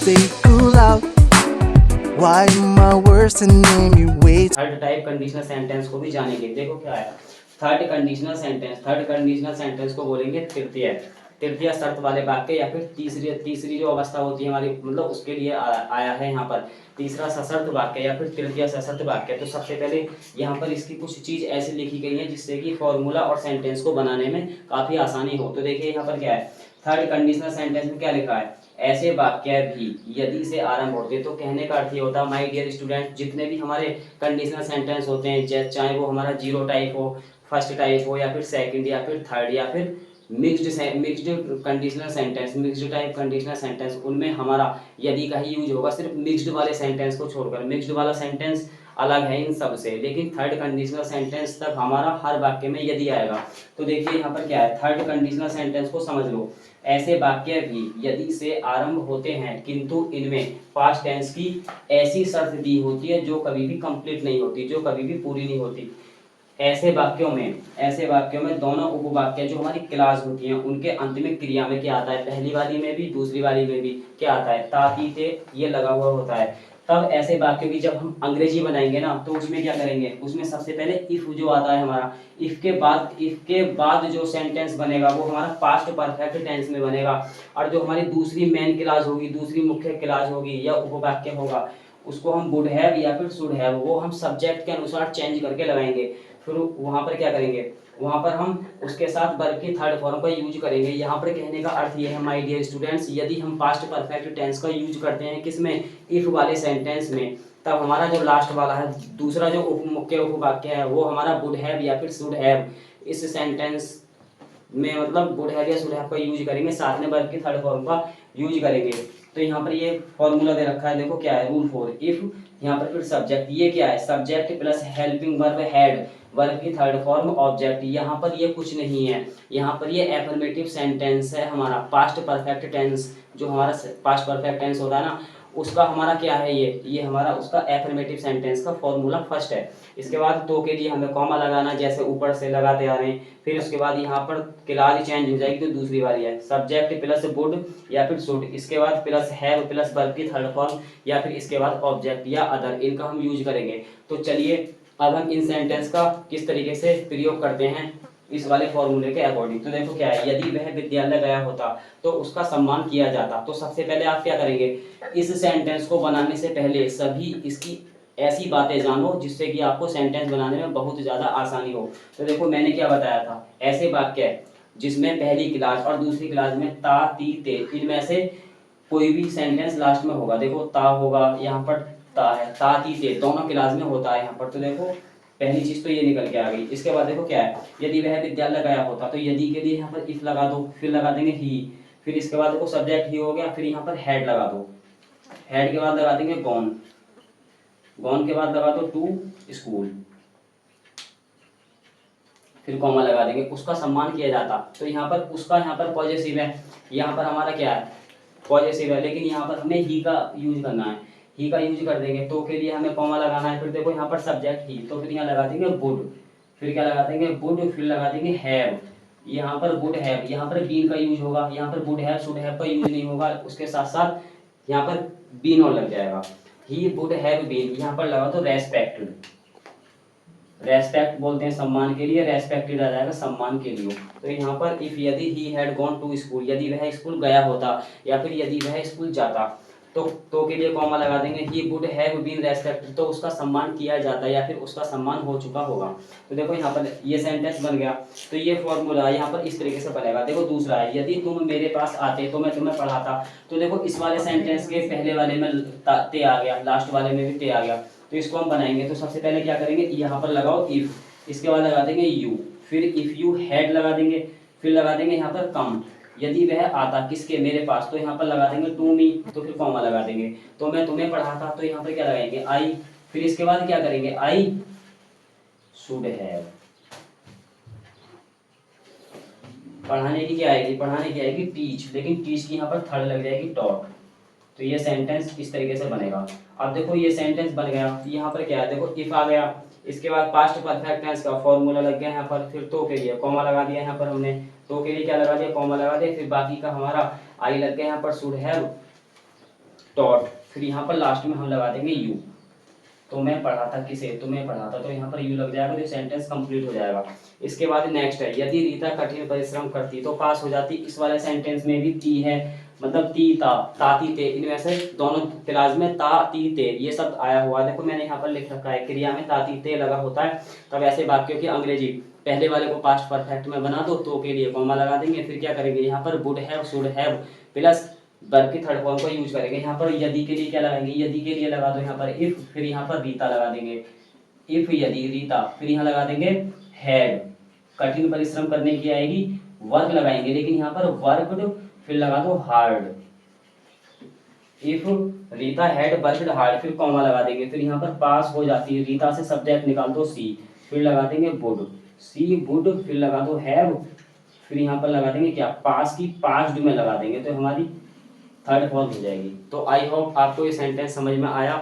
say too loud. Why am I worse than name you wait? Third type conditional sentence को भी जानेंगे। देखो क्या है third conditional sentence. Third conditional sentence को बोलेंगे तृतीय तृतीय शर्त वाले वाक्य या फिर तीसरी तीसरी जो अवस्था होती है हमारी मतलब उसके लिए आया है यहाँ पर तीसरा सशर्त वाक्य या फिर तृतीय सशर्त वाक्य। तो सबसे पहले यहाँ पर इसकी कुछ चीज ऐसी लिखी गई है जिससे कि फॉर्मूला और सेंटेंस को बनाने में काफी आसानी हो। तो देखिए यहाँ पर क्या है थर्ड कंडीशनल सेंटेंस में क्या लिखा है ऐसे वाक्य भी यदि से आरंभ होते। तो कहने का अर्थ ये होता है माय डियर स्टूडेंट जितने भी हमारे कंडीशनल सेंटेंस होते हैं चाहे वो हमारा जीरो टाइप हो फर्स्ट टाइप हो या फिर सेकंड या फिर थर्ड या फिर mixed conditional sentence mixed type conditional sentence उनमें हमारा यदि का ही यूज होगा सिर्फ मिक्स्ड वाले सेंटेंस को छोड़कर। मिक्स्ड वाला सेंटेंस अलग है इन सब से लेकिन थर्ड कंडीशनल सेंटेंस तक हमारा हर वाक्य में यदि आएगा। तो देखिए यहाँ पर क्या है थर्ड कंडीशनल सेंटेंस को समझ लो ऐसे वाक्य भी यदि से आरंभ होते हैं किंतु इनमें पास्ट टेंस की ऐसी शर्त दी होती है जो कभी भी कंप्लीट नहीं होती जो कभी भी पूरी नहीं होती। ऐसे वाक्यों में दोनों उपवाक्य जो हमारी क्लास होती हैं उनके अंत में क्रिया में क्या आता है पहली वाली में भी दूसरी वाली में भी क्या आता है ता ती ते ये लगा हुआ होता है। तब ऐसे वाक्यों की जब हम अंग्रेजी बनाएंगे ना तो उसमें क्या करेंगे उसमें सबसे पहले इफ जो आता है हमारा इफ के बाद जो सेंटेंस बनेगा वो हमारा पास्ट परफेक्ट टेंस में बनेगा और जो हमारी दूसरी मेन क्लास होगी दूसरी मुख्य क्लास होगी या उपवाक्य होगा उसको हम वुड हैव या फिर शुड हैव वो हम सब्जेक्ट के अनुसार चेंज करके लगाएंगे। फिर वहां पर क्या करेंगे वहां पर हम उसके साथ वर्ब की थर्ड फॉर्म का यूज करेंगे। यहाँ पर कहने का अर्थ ये है माय डियर स्टूडेंट्स यदि हम पास्ट परफेक्ट टेंस का यूज करते हैं किसमें इफ वाले सेंटेंस में तब हमारा जो लास्ट वाला है दूसरा जो मुख्य उपवाक्य है वो हमारा वुड हैव या फिर शुड हैव इस सेंटेंस में मतलब वुड हैव या शुड हैव का यूज करेंगे साथ में वर्ब की थर्ड फॉर्म का यूज करेंगे। तो यहाँ पर ये फॉर्मूला दे रखा है देखो क्या है रूल फॉर इफ यहाँ पर फिर सब्जेक्ट ये क्या है subject plus helping verb had verb की थर्ड फॉर्म ऑब्जेक्ट। यहाँ पर ये कुछ नहीं है यहाँ पर ये एफर्मेटिव सेंटेंस है हमारा पास्ट परफेक्ट टेंस जो हमारा पास्ट परफेक्ट टेंस होता है ना उसका हमारा क्या है ये हमारा उसका एफर्मेटिव सेंटेंस का फॉर्मूला फर्स्ट है। इसके बाद तो के लिए हमें कॉमा लगाना जैसे ऊपर से लगाते आ रहे हैं। फिर उसके बाद यहाँ पर क्लास चेंज हो जाएगी तो दूसरी वाली है सब्जेक्ट प्लस वुड या फिर शुड इसके बाद प्लस हैव प्लस वर्ब की थर्ड फॉर्म या फिर इसके बाद ऑब्जेक्ट या अदर इनका हम यूज करेंगे। तो चलिए अब हम इन सेंटेंस का किस तरीके से प्रयोग करते हैं इस वाले फॉर्मूले के अकॉर्डिंग। तो देखो क्या है यदि वह विद्यालय गया होता तो उसका सम्मान किया जाता। तो सबसे पहले आप क्या करेंगे इस सेंटेंस को बनाने से पहले सभी इसकी ऐसी बातें जानो जिससे कि आपको सेंटेंस बनाने में बहुत ज़्यादा आसानी हो। तो देखो मैंने क्या बताया था ऐसे वाक्य जिसमें पहली क्लास और दूसरी क्लास में ता ती ते इनमें से कोई भी सेंटेंस लास्ट में होगा। देखो ता होगा यहाँ पर ता है ता ती ते दोनों क्लास में होता है यहाँ पर। तो देखो पहली चीज तो ये निकल के आ गई। इसके बाद देखो क्या है यदि वह विद्यालय गया होता तो यदि के लिए यहाँ पर इफ लगा दो फिर लगा देंगे ही फिर इसके बाद देखो सब्जेक्ट ही हो गया फिर यहाँ पर हेड लगा दो हेड के बाद लगा देंगे गॉन गॉन के बाद लगा दो टू स्कूल फिर कॉमा लगा देंगे उसका सम्मान किया जाता। तो यहाँ पर उसका यहाँ पर पॉजिटिव है यहाँ पर हमारा क्या है पॉजिटिव है लेकिन यहाँ पर हमें ही का यूज करना है ही का यूज कर देंगे तो के लिए हमें कॉमा लगाना है। फिर देखो यहाँ पर सब्जेक्ट ही तो फिर यहाँ लगा देंगे वुड फिर क्या लगा देंगे वुड फिर लगा देंगे हैव यहाँ पर वुड हैव यहाँ पर बीन का यूज होगा यहाँ पर वुड हैव शुड हैव का यूज नहीं होगा उसके साथ साथ यहाँ पर बीन और लग जाएगा ही वुड हैव बीन यहाँ पर लगा तो रेस्पेक्टेड रेस्पेक्ट बोलते हैं सम्मान के लिए रेस्पेक्टेड आ जाएगा सम्मान के लिए। तो यहाँ पर इफ यदि he had gone to school यदि वह स्कूल गया होता या फिर यदि वह स्कूल जाता तो के लिए कॉमा लगा देंगे he would have been respected तो उसका सम्मान किया जाता या फिर उसका सम्मान हो चुका होगा। तो देखो यहाँ पर ये सेंटेंस बन गया। तो ये फॉर्मूला यहाँ पर इस तरीके से बनेगा। देखो दूसरा है यदि तुम मेरे पास आते तो मैं तुम्हें पढ़ाता। तो देखो इस वाले सेंटेंस के पहले वाले में ते आ गया लास्ट वाले में भी ते आ गया। तो इसको हम बनाएंगे तो सबसे पहले क्या करेंगे यहाँ पर लगाओ इफ इसके बाद लगा देंगे यू फिर इफ यू हैड लगा देंगे फिर लगा देंगे यहाँ पर कम यदि वह आता किसके मेरे पास तो यहाँ पर लगा देंगे टू मी तो फिर कॉमा लगा देंगे। तो मैं तुम्हें पढ़ाता तो यहाँ पर क्या लगाएंगे आई फिर इसके बाद क्या करेंगे आई शुड हैव पढ़ाने की क्या आएगी पढ़ाने की आएगी टीच लेकिन टीच की यहाँ पर थर्ड लग जाएगी टॉट। तो ये सेंटेंस इस तरीके से बनेगा। अब देखो ये सेंटेंस बन गया यहाँ पर क्या है देखो इफ आ गया इसके बाद पास्ट परफेक्ट टेंस का फॉर्मूला लग गया यहाँ पर फिर तो के लिए कॉमा लगा दिया यहाँ पर हमने तो के लिए क्या लगा दिया कॉमा लगा दिया फिर बाकी का हमारा आई लग गया यहाँ पर शुड हैव डॉट, फिर यहाँ पर लास्ट में हम लगा देंगे यू। तो मैं पढ़ा था किसे, तुम्हें पढ़ा था, तो यहाँ पर यू लग जाएगा तो सेंटेंस कंप्लीट हो जाएगा। इसके बाद नेक्स्ट है, यदि रीता कठिन परिश्रम करती तो पास हो जाती। इस वाले सेंटेंस में भी ती है, मतलब ती ता, ताती ते, इनमें से दोनों क्लास में ता ती ते ये शब्द आया हुआ है। देखो मैंने यहाँ पर लिख रखा है, क्रिया में ताती ते लगा होता है, तब ऐसे वाक्यों की अंग्रेजी पहले वाले को पास्ट परफेक्ट में बना दो, तो के लिए कॉमा लगा देंगे। फिर क्या करेंगे, यहाँ पर would have, should have plus verb की थर्ड फॉर्म को यूज करेंगे। यहाँ पर यदि के लिए क्या लगाएंगे, यदि के लिए लगा दो यहाँ पर इफ, फिर यहाँ पर रीता लगा देंगे, इफ यदि रीता, फिर यहाँ लगा देंगे हैड, कठिन परिश्रम करने की आएगी वर्क लगाएंगे, लेकिन यहाँ पर वर्कड फिर लगा दो hard. If Rita had worked hard, फिर कॉमा लगा देंगे, फिर यहाँ पर पास हो जाती है, रीता से सब्जेक्ट निकाल दो सी, फिर लगा देंगे वुड, सी वुड, फिर लगा दो हैव, फिर यहाँ पर लगा देंगे क्या, पास की पास्ट में लगा देंगे, तो हमारी थर्ड फॉर्म हो जाएगी। तो आई होप आपको ये सेंटेंस समझ में आया,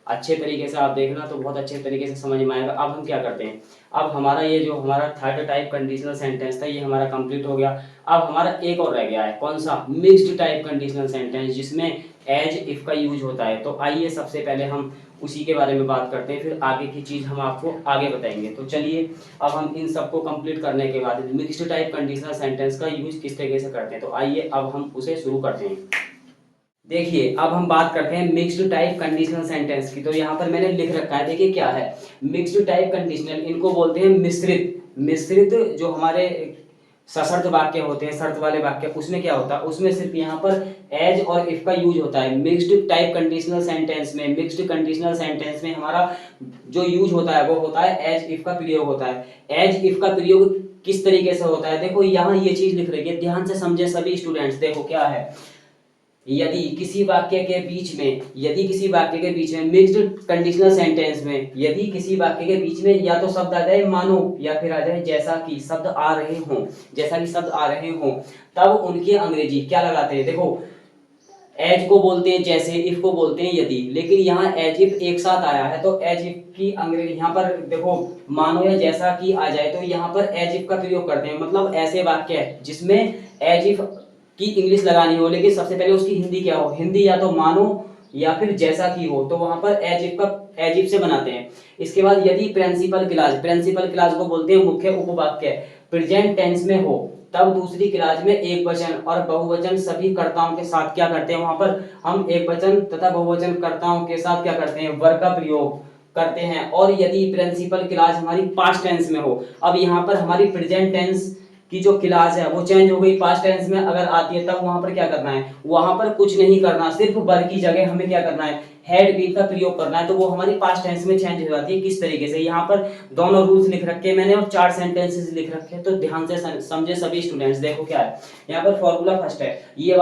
अच्छे तरीके से आप देखना तो बहुत अच्छे तरीके से समझ में आएगा। अब हम क्या करते हैं, अब हमारा ये जो हमारा थर्ड टाइप कंडीशनल सेंटेंस था ये हमारा कंप्लीट हो गया। अब हमारा एक और रह गया है, कौन सा, मिक्स्ड टाइप कंडीशनल सेंटेंस, जिसमें एज इफ का यूज होता है। तो आइए सबसे पहले हम उसी के बारे में बात करते हैं, फिर आगे की चीज हम आपको आगे बताएंगे। तो चलिए अब हम इन सबको कंप्लीट करने के बाद मिक्स्ड टाइप कंडीशनल सेंटेंस का यूज किस तरीके से करते हैं, तो आइए अब हम उसे शुरू करते हैं। देखिए अब हम बात करते हैं मिक्स्ड टाइप कंडीशनल सेंटेंस की। तो यहाँ पर मैंने लिख रखा है, देखिए क्या है मिक्स्ड टाइप कंडीशनल, इनको बोलते हैं मिश्रित। मिश्रित जो हमारे सशर्त वाक्य होते हैं, शर्त वाले वाक्य, उसमें क्या होता है, उसमें सिर्फ यहाँ पर एज और इफ का यूज होता है। मिक्स्ड टाइप कंडीशनल सेंटेंस में, मिक्स्ड कंडीशनल सेंटेंस में हमारा जो यूज होता है वो होता है एज इफ का प्रयोग होता है। एज इफ का प्रयोग किस तरीके से होता है, देखो यहाँ ये चीज लिख रही है, ध्यान से समझे सभी स्टूडेंट्स। देखो क्या है, यदि किसी वाक्य के बीच में, यदि किसी वाक्य के बीच में मिक्स्ड कंडीशनल सेंटेंस में, यदि किसी वाक्य के बीच में या तो शब्द आ जाए मानो या फिर आ जाए जैसा कि शब्द आ रहे हों, जैसा कि शब्द आ रहे हों, तब उनकी अंग्रेजी क्या लगाते हैं। देखो एज को बोलते हैं जैसे, इफ को बोलते हैं यदि, लेकिन यहाँ एज इफ एक साथ आया है तो एज इफ की अंग्रेजी यहाँ पर देखो मानो या जैसा कि आ जाए तो यहाँ पर एज इफ का प्रयोग करते हैं। मतलब ऐसे वाक्य जिसमें एज इफ की इंग्लिश लगानी हो, लेकिन सबसे पहले उसकी हिंदी क्या हो, हिंदी या तो मानो या फिर जैसा की हो, तो वहां पर एज इफ का एज इफ से बनाते हैं। इसके बाद यदि प्रिंसिपल क्लॉज, प्रिंसिपल क्लॉज को बोलते हैं मुख्य उपवाक्य, प्रेजेंट टेंस में हो, तब दूसरी क्लॉज में एक वचन और बहुवचन सभी कर्ताओं के साथ क्या करते हैं, वहां पर हम एक वचन तथा बहुवचन कर्ताओं के साथ क्या करते हैं, वर्ब का प्रयोग करते हैं। और यदि प्रिंसिपल क्लॉज हमारी पास्ट टेंस में हो, अब यहाँ पर हमारी प्रेजेंट टेंस की जो क्लास है वो चेंज हो गई, पास्ट टेंस में अगर आती है तब वहां पर क्या करना है, वहां पर कुछ नहीं करना, सिर्फ वर की जगह हमें क्या करना है, हैड बीन का प्रयोग करना है, तो वो हमारी पास्ट टेंस में चेंज हो जाती है। किस तरीके से, यहाँ पर दोनों रूल्स लिख रखे हैं मैंने और 4 सेंटेंसेस लिख रखे हैं, तो ध्यान से समझे सभी स्टूडेंट्स। देखो क्या है, यहाँ पर फॉर्मूला फर्स्ट है, ये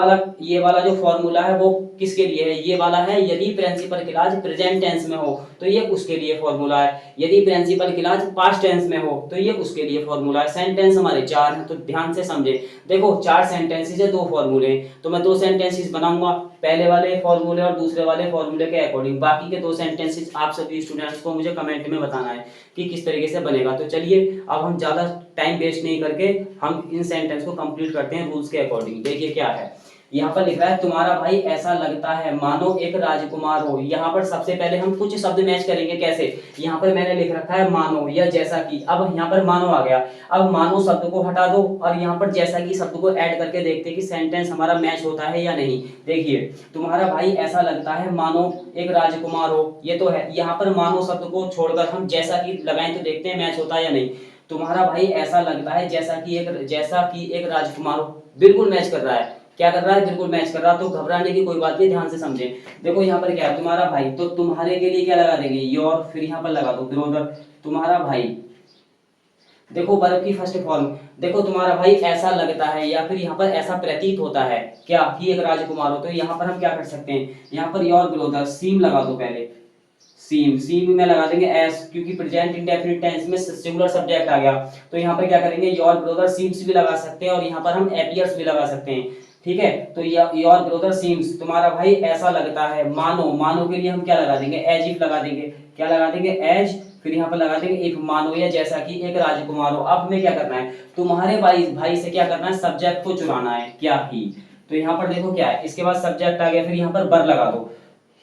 वाला जो फॉर्मूला है वो किसके लिए है, ये वाला है यदि प्रिंसिपल क्लॉज प्रेजेंट टेंस में हो तो ये उसके लिए फॉर्मूला है, यदि प्रिंसिपल क्लॉज पास्ट टेंस में हो तो ये उसके लिए फॉर्मूला है। सेंटेंस हमारे 4 हैं, तो ध्यान से समझे। देखो 4 सेंटेंसेस है, 2 फॉर्मूले, तो मैं 2 सेंटेंसेस बनाऊंगा, पहले वाले फॉर्मूले और दूसरे वाले फॉर्मूले के अकॉर्डिंग। बाकी के 2 सेंटेंसेस आप सभी स्टूडेंट्स को मुझे कमेंट में बताना है कि किस तरीके से बनेगा। तो चलिए अब हम ज्यादा टाइम वेस्ट नहीं करके हम इन सेंटेंस को कंप्लीट करते हैं रूल्स के अकॉर्डिंग। देखिए क्या है, यहाँ पर लिख रहा है तुम्हारा भाई ऐसा लगता है मानो एक राजकुमार हो। यहाँ पर सबसे पहले हम कुछ शब्द मैच करेंगे, कैसे, यहाँ पर मैंने लिख रखा है मानो या जैसा कि, अब यहाँ पर मानो आ गया, अब मानो शब्द को हटा दो और यहाँ पर जैसा कि शब्द को ऐड करके देखते हैं कि सेंटेंस हमारा मैच होता है या नहीं। देखिए तुम्हारा भाई ऐसा लगता है मानो एक राजकुमार हो, ये तो है, यहाँ पर मानो शब्द को छोड़कर हम जैसा कि लगाएं तो देखते हैं मैच होता है या नहीं। तुम्हारा भाई ऐसा लगता है जैसा कि एक राजकुमार हो, बिल्कुल मैच कर रहा है, क्या कर रहा है, बिल्कुल मैच कर रहा है, तो घबराने की कोई बात नहीं, ध्यान से समझे। देखो यहाँ पर क्या है, तुम्हारा भाई, तो तुम्हारे के लिए क्या लगा देंगे, योर, फिर यहाँ पर लगा दो ब्रदर, तुम्हारा भाई। देखो वर्ब की फर्स्ट फॉर्म, देखो तुम्हारा भाई ऐसा लगता है या फिर यहाँ पर ऐसा प्रतीत होता है क्या कि एक राजकुमार हो, तो यहाँ पर हम क्या कर सकते हैं, यहाँ पर योर ब्रदर सीम लगा दो, पहले सीम में लगा देंगे एस, क्योंकि प्रेजेंट इंडेफिनिट टेंस में सिंगुलर सब्जेक्ट आ गया, तो यहाँ पर क्या करेंगे, योर ब्रदर सीम्स भी लगा सकते हैं और यहाँ पर हम एपियर्स भी लगा सकते हैं, ठीक है। तो योर ब्रदर सीम्स, तुम्हारा भाई ऐसा लगता है मानो के लिए हम क्या लगा देंगे, एज इफ लगा देंगे, क्या लगा देंगे, एज, फिर यहाँ पर लगा देंगे इफ, मानो या जैसा कि एक राजकुमार हो। अब हमें क्या करना है, तुम्हारे भाई से क्या करना है, सब्जेक्ट को चुराना है, क्या ही, तो यहाँ पर देखो क्या है, इसके बाद सब्जेक्ट आ गया, फिर यहाँ पर वर लगा दो,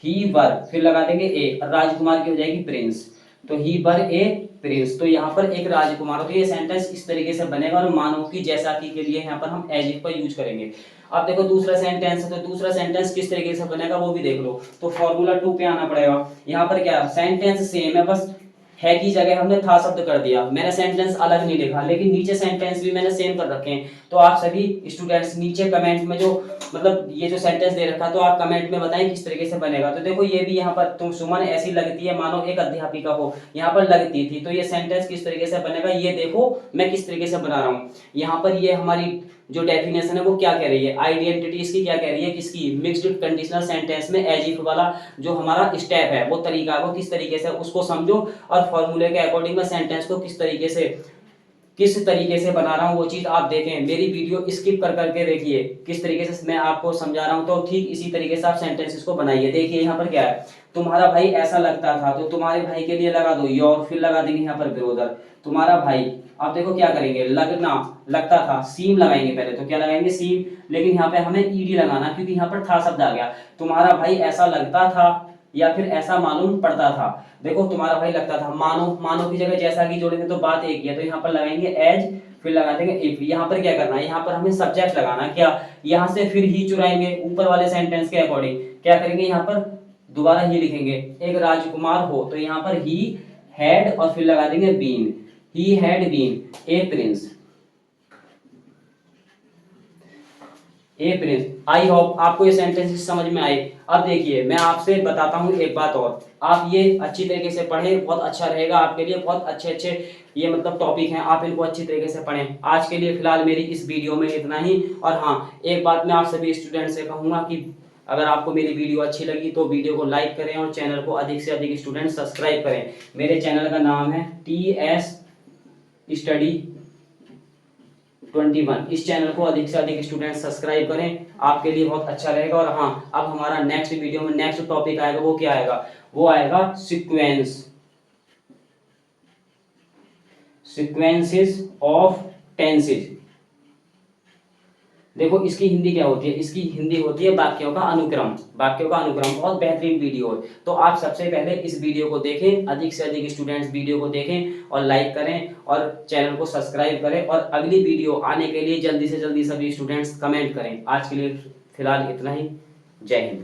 ही वर, फिर लगा देंगे ए, राजकुमार की हो जाएगी प्रिंस, तो ही वर ए प्रिंस। तो यहाँ पर एक राजकुमार, तो ये सेंटेंस इस तरीके से बनेगा और मानो की जैसा कि के लिए यहाँ पर हम एज इफ का यूज करेंगे। अब देखो दूसरा सेंटेंस है, तो दूसरा सेंटेंस किस तरीके से बनेगा वो भी देख लो। तो फॉर्मूला 2 पे आना पड़ेगा। यहाँ पर क्या सेंटेंस सेम है, बस है की जगह हमने था शब्द कर दिया, मैंने सेंटेंस अलग नहीं लिखा, लेकिन नीचे सेंटेंस भी मैंने सेम कर रखे हैं। तो आप सभी स्टूडेंट्स नीचे कमेंट में जो मतलब ये जो सेंटेंस दे रखा है, तो आप कमेंट में बताएं किस तरीके से बनेगा। तो देखो ये भी यहाँ पर तुम सुमन ऐसी लगती है मानो एक अध्यापिका हो, यहाँ पर लगती थी, तो ये सेंटेंस किस तरीके से बनेगा ये देखो मैं किस तरीके से बना रहा हूँ। यहाँ पर ये हमारी जो डेफिनेशन है वो क्या कह रही है, आइडेंटिटी इसकी क्या कह रही है, किसकी, मिक्स्ड कंडीशनल सेंटेंस में एज इफ वाला जो हमारा स्टेप है वो तरीका वो किस तरीके से उसको समझो, और फॉर्मूले के अकॉर्डिंग में सेंटेंस को किस तरीके से बना रहा हूँ वो चीज आप देखें। मेरी वीडियो स्किप कर करके देखिए किस तरीके से मैं आपको समझा रहा हूँ, तो ठीक इसी तरीके से आप सेंटेंसेस को बनाइए। देखिए यहाँ पर क्या है, तुम्हारा भाई ऐसा लगता था, तो तुम्हारे भाई के लिए लगा दो योर, फिर लगा देंगे यहाँ पर ब्रदर, तुम्हारा भाई। आप देखो क्या करेंगे, लगना लगता था, सीम लगाएंगे पहले, तो क्या लगाएंगे सीम, लेकिन यहाँ पे हमें ईडी लगाना क्योंकि यहाँ पर था शब्द आ गया। तुम्हारा भाई ऐसा लगता था या फिर ऐसा मालूम पड़ता था। देखो तुम्हारा भाई लगता था, मानो की जगह जैसा कि जोड़ेंगे तो बात एक ही है, तो यहाँ पर लगाएंगे एज, फिर लगा देंगे इफ। यहाँ पर क्या करना है, यहाँ पर हमें सब्जेक्ट लगाना, क्या यहाँ से फिर ही चुराएंगे ऊपर वाले सेंटेंस के अकॉर्डिंग, क्या करेंगे यहाँ पर दोबारा ही लिखेंगे, एक राजकुमार हो, तो यहाँ पर ही हैड और फिर लगा देंगे been, he had been a prince, a prince. I hope आपको ये सेंटेंसेस समझ में आए। अब देखिए मैं आपसे बताता हूँ एक बात और, आप ये अच्छी तरीके से पढ़ें, बहुत अच्छा रहेगा आपके लिए, बहुत अच्छे ये मतलब टॉपिक हैं, आप इनको अच्छी तरीके से पढ़ें। आज के लिए फिलहाल मेरी इस वीडियो में इतना ही। और हाँ, एक बात मैं आप सभी स्टूडेंट से कहूँगा कि अगर आपको मेरी वीडियो अच्छी लगी तो वीडियो को लाइक करें और चैनल को अधिक से अधिक स्टूडेंट सब्सक्राइब करें। मेरे चैनल का नाम है TS स्टडी 21। इस चैनल को अधिक से अधिक स्टूडेंट सब्सक्राइब करें, आपके लिए बहुत अच्छा रहेगा। और हाँ, अब हमारा नेक्स्ट वीडियो में नेक्स्ट टॉपिक आएगा, वो क्या आएगा, वो आएगा सीक्वेंसेस ऑफ टेंसेज। देखो इसकी हिंदी क्या होती है, इसकी हिंदी होती है वाक्यों का अनुक्रम, वाक्यों का अनुक्रम। बहुत बेहतरीन वीडियो है, तो आप सबसे पहले इस वीडियो को देखें, अधिक से अधिक स्टूडेंट्स वीडियो को देखें और लाइक करें और चैनल को सब्सक्राइब करें, और अगली वीडियो आने के लिए जल्दी से जल्दी सभी स्टूडेंट्स कमेंट करें। आज के लिए फिलहाल इतना ही। जय हिंद।